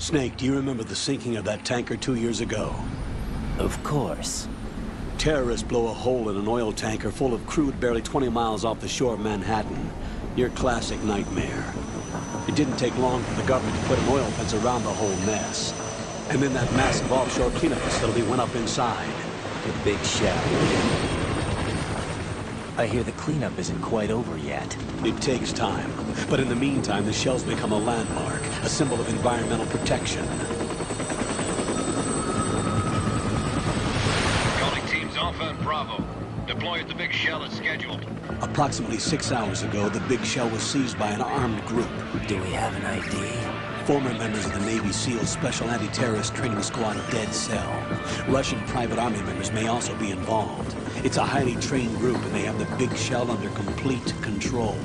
Snake, do you remember the sinking of that tanker 2 years ago? Of course. Terrorists blow a hole in an oil tanker full of crude barely 20 miles off the shore of Manhattan. Your classic nightmare. It didn't take long for the government to put an oil fence around the whole mess. And then that massive offshore cleanup facility went up inside. The big shell. I hear the cleanup isn't quite over yet. It takes time. But in the meantime, the shell's become a landmark, a symbol of environmental protection. Calling teams Alpha and Bravo. Deploy at the big shell as scheduled. Approximately 6 hours ago, the big shell was seized by an armed group. Do we have an ID? Former members of the Navy SEAL Special Anti-Terrorist Training Squad of Dead Cell. Russian private army members may also be involved. It's a highly trained group, and they have the big shell under complete control.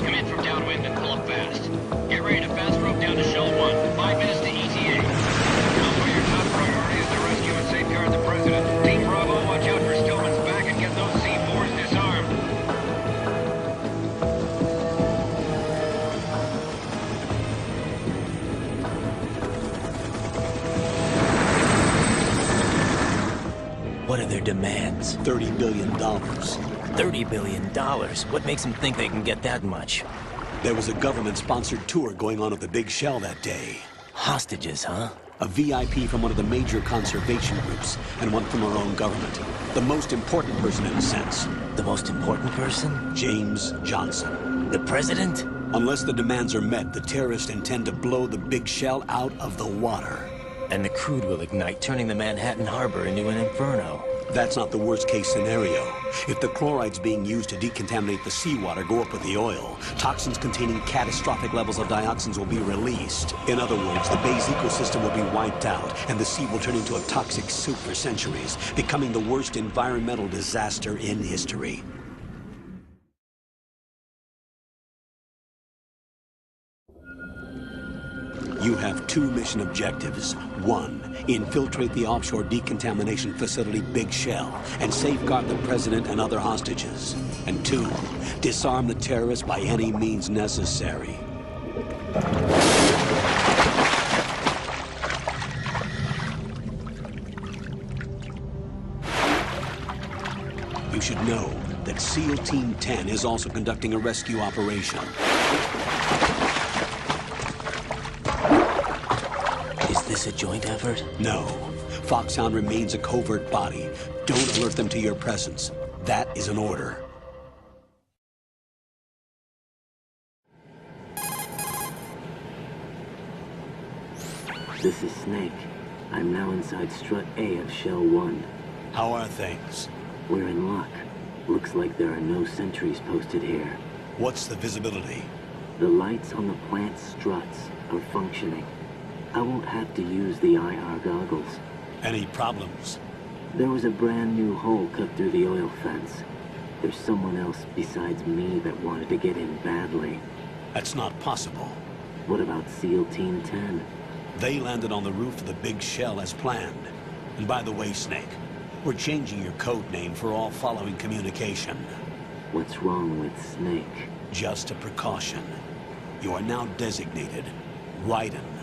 Come in from downwind and pull up fast. Get ready to fast rope down to Shell 1. 5 minutes to ETA. Now, your top priority is to rescue and safeguard the President. Team Bravo, watch out for Stillman's back and get those C4s disarmed. What are their demands? $30 billion. $30 billion? What makes them think they can get that much? There was a government-sponsored tour going on at the big shell that day. Hostages, huh? A VIP from one of the major conservation groups, and one from our own government. The most important person in a sense. The most important person? James Johnson. The president? Unless the demands are met, the terrorists intend to blow the big shell out of the water. And the crude will ignite, turning the Manhattan Harbor into an inferno. That's not the worst-case scenario. If the chlorides being used to decontaminate the seawater go up with the oil, toxins containing catastrophic levels of dioxins will be released. In other words, the bay's ecosystem will be wiped out, and the sea will turn into a toxic soup for centuries, becoming the worst environmental disaster in history. You have 2 mission objectives. 1, infiltrate the offshore decontamination facility Big Shell and safeguard the president and other hostages. And 2, disarm the terrorists by any means necessary. You should know that SEAL Team 10 is also conducting a rescue operation. Is this a joint effort? No. FOXHOUND remains a covert body. Don't alert them to your presence. That is an order. This is Snake. I'm now inside Strut A of Shell 1. How are things? We're in luck. Looks like there are no sentries posted here. What's the visibility? The lights on the plant's struts are functioning. I won't have to use the IR goggles. Any problems? There was a brand new hole cut through the oil fence. There's someone else besides me that wanted to get in badly. That's not possible. What about SEAL Team 10? They landed on the roof of the big shell as planned. And by the way, Snake, we're changing your code name for all following communication. What's wrong with Snake? Just a precaution. You are now designated Raiden.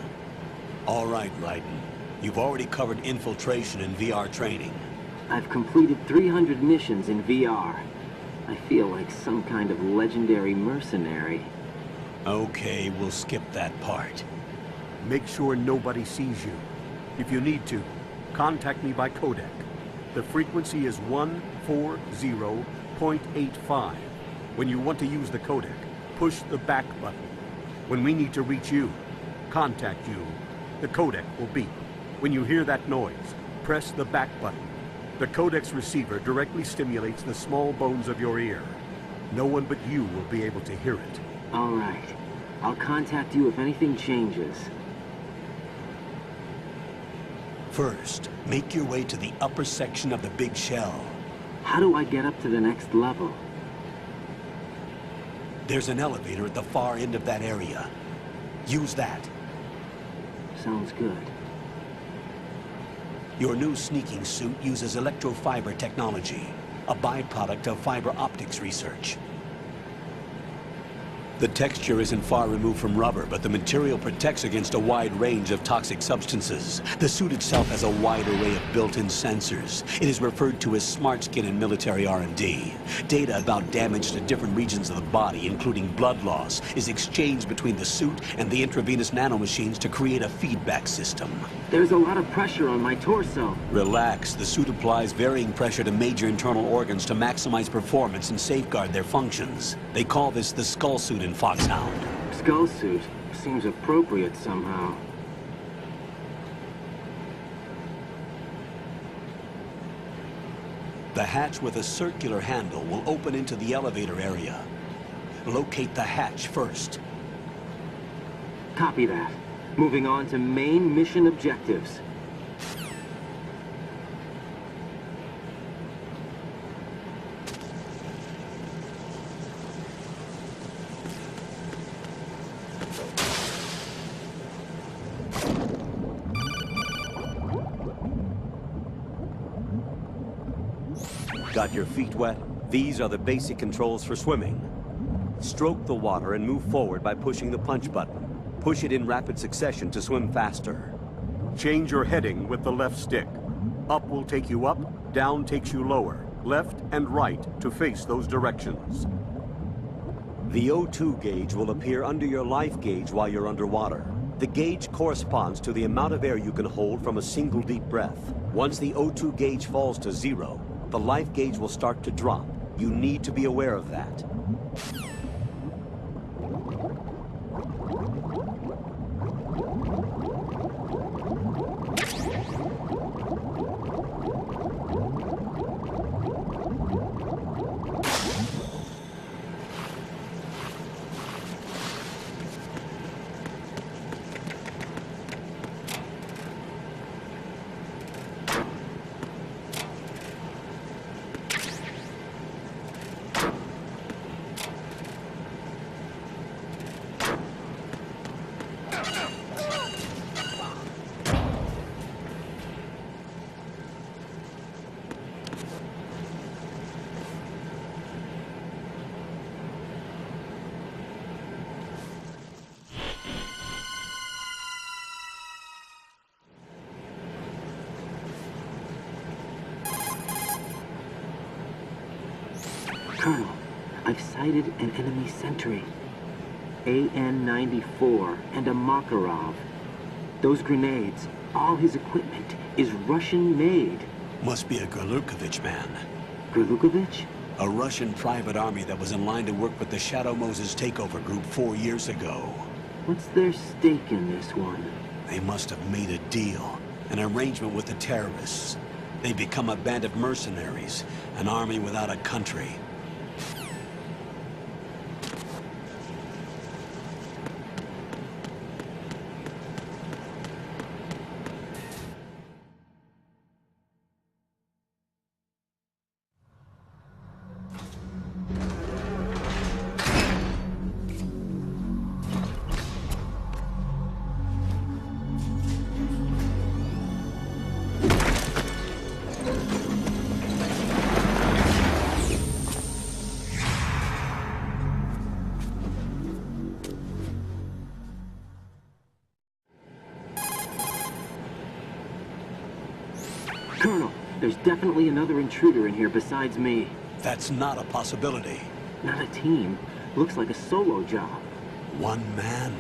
All right, Raiden. You've already covered infiltration and VR training. I've completed 300 missions in VR. I feel like some kind of legendary mercenary. Okay, we'll skip that part. Make sure nobody sees you. If you need to, contact me by codec. The frequency is 140.85. When you want to use the codec, push the back button. When we need to reach you, contact you, the codec will beep. When you hear that noise, press the back button. The codec's receiver directly stimulates the small bones of your ear. No one but you will be able to hear it. All right. I'll contact you if anything changes. First, make your way to the upper section of the big shell. How do I get up to the next level? There's an elevator at the far end of that area. Use that. sounds good. Your new sneaking suit uses electrofiber technology, a byproduct of fiber optics research. The texture isn't far removed from rubber, but the material protects against a wide range of toxic substances. The suit itself has a wide array of built-in sensors. It is referred to as smart skin in military R&D. Data about damage to different regions of the body, including blood loss, is exchanged between the suit and the intravenous nanomachines to create a feedback system. There's a lot of pressure on my torso. Relax. The suit applies varying pressure to major internal organs to maximize performance and safeguard their functions. They call this the skull suit in FOXHOUND. Skull suit seems appropriate somehow. The hatch with a circular handle will open into the elevator area. Locate the hatch first. Copy that. Moving on to main mission objectives. Got your feet wet? These are the basic controls for swimming. Stroke the water and move forward by pushing the punch button. Push it in rapid succession to swim faster. Change your heading with the left stick. Up will take you up, down takes you lower. Left and right to face those directions. The O2 gauge will appear under your life gauge while you're underwater. The gauge corresponds to the amount of air you can hold from a single deep breath. Once the O2 gauge falls to 0, the life gauge will start to drop. You need to be aware of that. Colonel, I've sighted an enemy sentry. AN-94 and a Makarov. Those grenades, all his equipment, is Russian-made. Must be a Gurlukovich man. Gurlukovich? A Russian private army that was in line to work with the Shadow Moses takeover group 4 years ago. What's their stake in this one? They must have made a deal, an arrangement with the terrorists. They become a band of mercenaries, an army without a country. Colonel, there's definitely another intruder in here besides me. That's not a possibility. Not a team. Looks like a solo job. One man.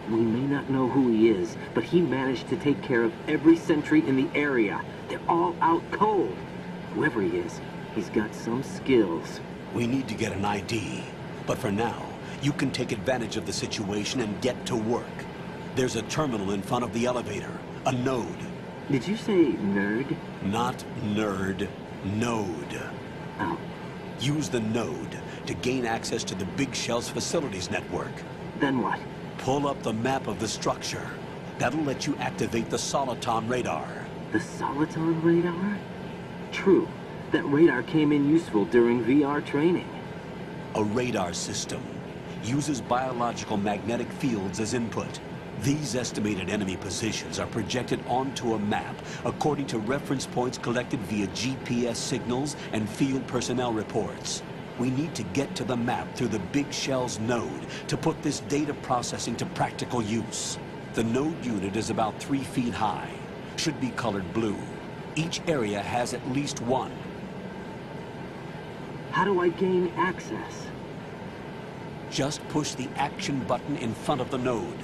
We may not know who he is, but he managed to take care of every sentry in the area. They're all out cold. Whoever he is, he's got some skills. We need to get an ID. But for now, you can take advantage of the situation and get to work. There's a terminal in front of the elevator. A node. Did you say nerd? Not nerd. Node. Oh. Use the node to gain access to the Big Shell's facilities network. Then what? Pull up the map of the structure. That'll let you activate the Soliton radar. The Soliton radar? True. That radar came in useful during VR training. A radar system uses biological magnetic fields as input. These estimated enemy positions are projected onto a map according to reference points collected via GPS signals and field personnel reports. We need to get to the map through the Big Shell's node to put this data processing to practical use. The node unit is about 3 feet high, should be colored blue. Each area has at least one. How do I gain access? Just push the action button in front of the node.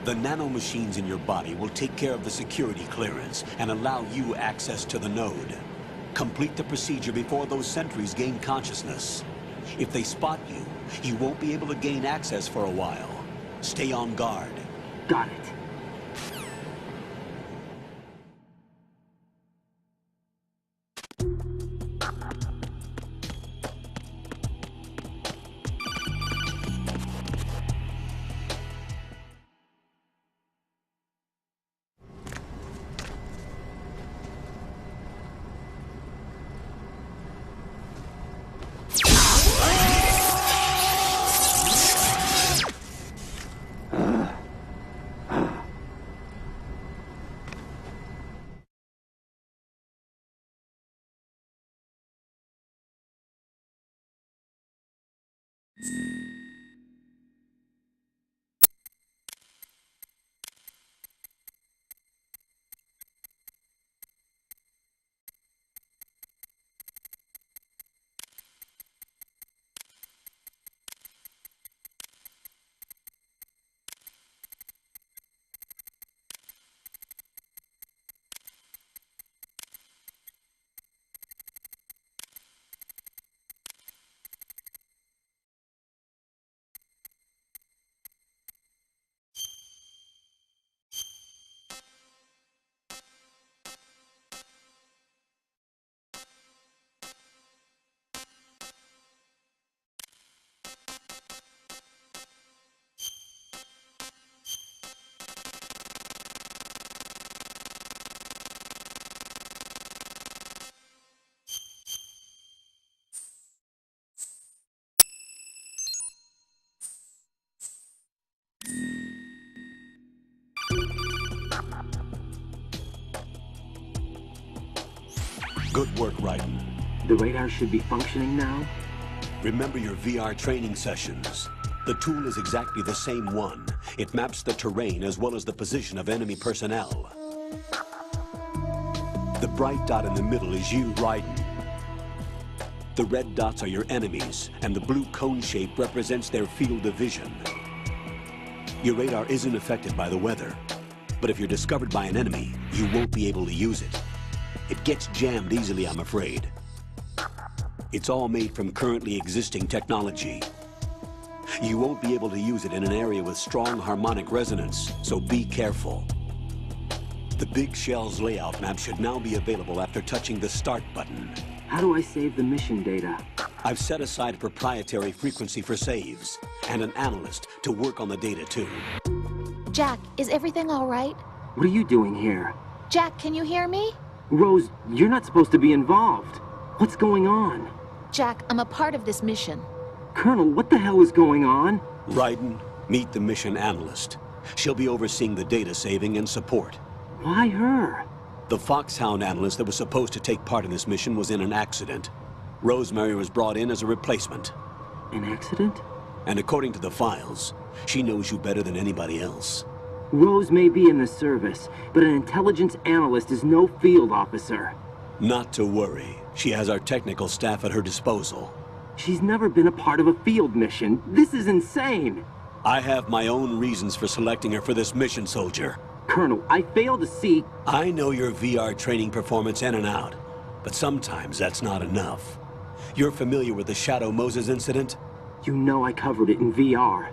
The nanomachines in your body will take care of the security clearance and allow you access to the node. Complete the procedure before those sentries gain consciousness. If they spot you, you won't be able to gain access for a while. Stay on guard. Got it. Good work, Raiden. The radar should be functioning now? Remember your VR training sessions. The tool is exactly the same one. It maps the terrain as well as the position of enemy personnel. The bright dot in the middle is you, Raiden. The red dots are your enemies, and the blue cone shape represents their field of vision. Your radar isn't affected by the weather, but if you're discovered by an enemy, you won't be able to use it. It gets jammed easily, I'm afraid. It's all made from currently existing technology. You won't be able to use it in an area with strong harmonic resonance, so be careful. The Big Shell's layout map should now be available after touching the Start button. How do I save the mission data? I've set aside a proprietary frequency for saves, and an analyst to work on the data too. Jack, is everything all right? What are you doing here? Jack, can you hear me? Rose, you're not supposed to be involved. What's going on? Jack, I'm a part of this mission. Colonel, what the hell is going on? Raiden, meet the mission analyst. She'll be overseeing the data saving and support. Why her? The FOXHOUND analyst that was supposed to take part in this mission was in an accident. Rosemary was brought in as a replacement. An accident? And according to the files, she knows you better than anybody else. Rose may be in the service, but an intelligence analyst is no field officer. Not to worry. She has our technical staff at her disposal. She's never been a part of a field mission. This is insane. I have my own reasons for selecting her for this mission, soldier. Colonel, I fail to see... I know your VR training performance in and out, but sometimes that's not enough. You're familiar with the Shadow Moses incident? You know I covered it in VR.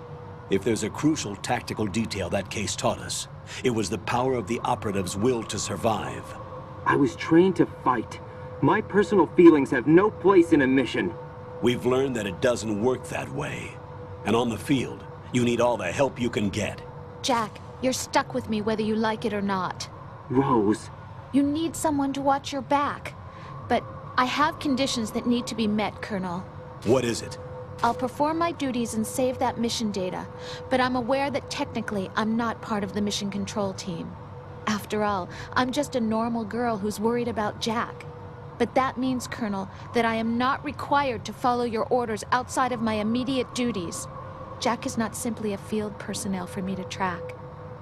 If there's a crucial tactical detail that case taught us, it was the power of the operative's will to survive. I was trained to fight. My personal feelings have no place in a mission. We've learned that it doesn't work that way. And on the field, you need all the help you can get. Jack, you're stuck with me whether you like it or not. Rose. You need someone to watch your back. But I have conditions that need to be met, Colonel. What is it? I'll perform my duties and save that mission data, but I'm aware that technically I'm not part of the mission control team. After all, I'm just a normal girl who's worried about Jack. But that means, Colonel, that I am not required to follow your orders outside of my immediate duties. Jack is not simply a field personnel for me to track.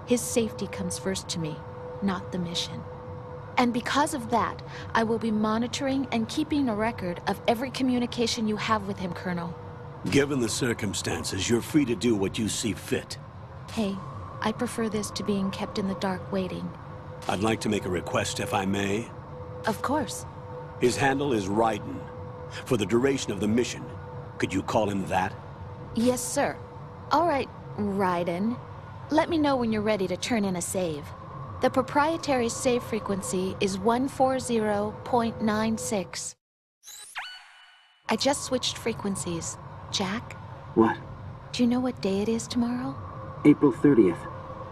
His safety comes first to me, not the mission. And because of that, I will be monitoring and keeping a record of every communication you have with him, Colonel. Given the circumstances, you're free to do what you see fit. Hey, I prefer this to being kept in the dark waiting. I'd like to make a request, if I may. Of course. His handle is Raiden. For the duration of the mission, could you call him that? Yes, sir. All right, Raiden. Let me know when you're ready to turn in a save. The proprietary save frequency is 140.96. I just switched frequencies. Jack? What? Do you know what day it is tomorrow? April 30th.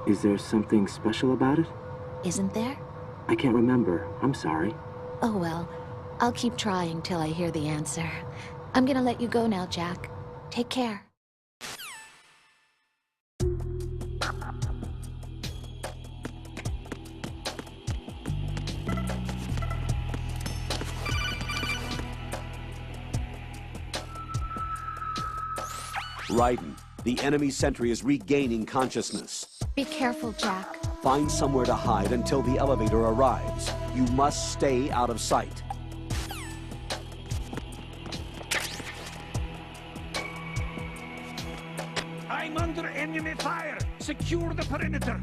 Is there something special about it? Isn't there? I can't remember. I'm sorry. Oh well, I'll keep trying till I hear the answer. I'm gonna let you go now, Jack. Take care. Raiden, the enemy sentry is regaining consciousness. Be careful, Jack. Find somewhere to hide until the elevator arrives. You must stay out of sight. I'm under enemy fire! Secure the perimeter!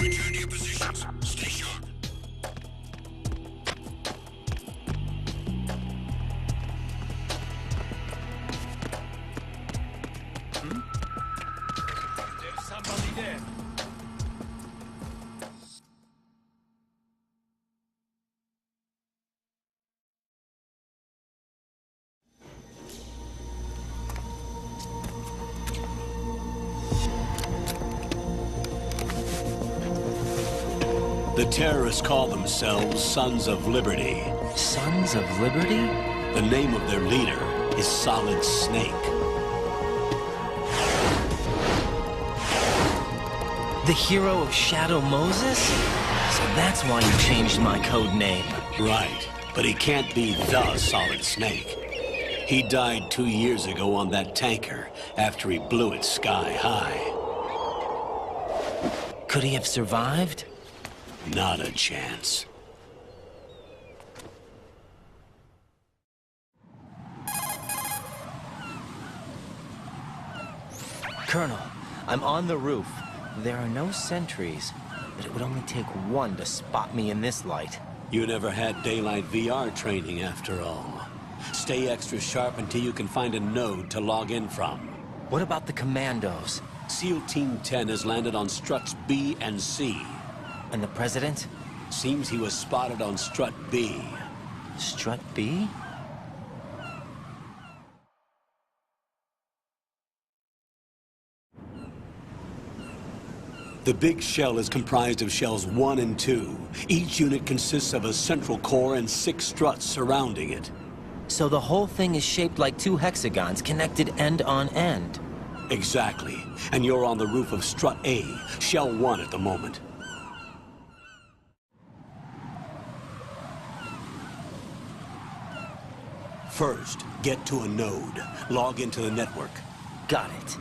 Return to your positions. Stay sharp. There's somebody there. The terrorists call themselves Sons of Liberty. Sons of Liberty? The name of their leader is Solid Snake. The hero of Shadow Moses? So that's why you changed my code name. Right, but he can't be the Solid Snake. He died 2 years ago on that tanker after he blew it sky high. Could he have survived? Not a chance. Colonel, I'm on the roof. There are no sentries, but it would only take one to spot me in this light. You never had daylight VR training after all. Stay extra sharp until you can find a node to log in from. What about the commandos? SEAL Team 10 has landed on struts B and C. And the president? Seems he was spotted on strut B. Strut B? The big shell is comprised of shells 1 and 2. Each unit consists of a central core and 6 struts surrounding it. So the whole thing is shaped like 2 hexagons connected end on end. Exactly. And you're on the roof of strut A, shell 1 at the moment. First, get to a node. Log into the network. Got it.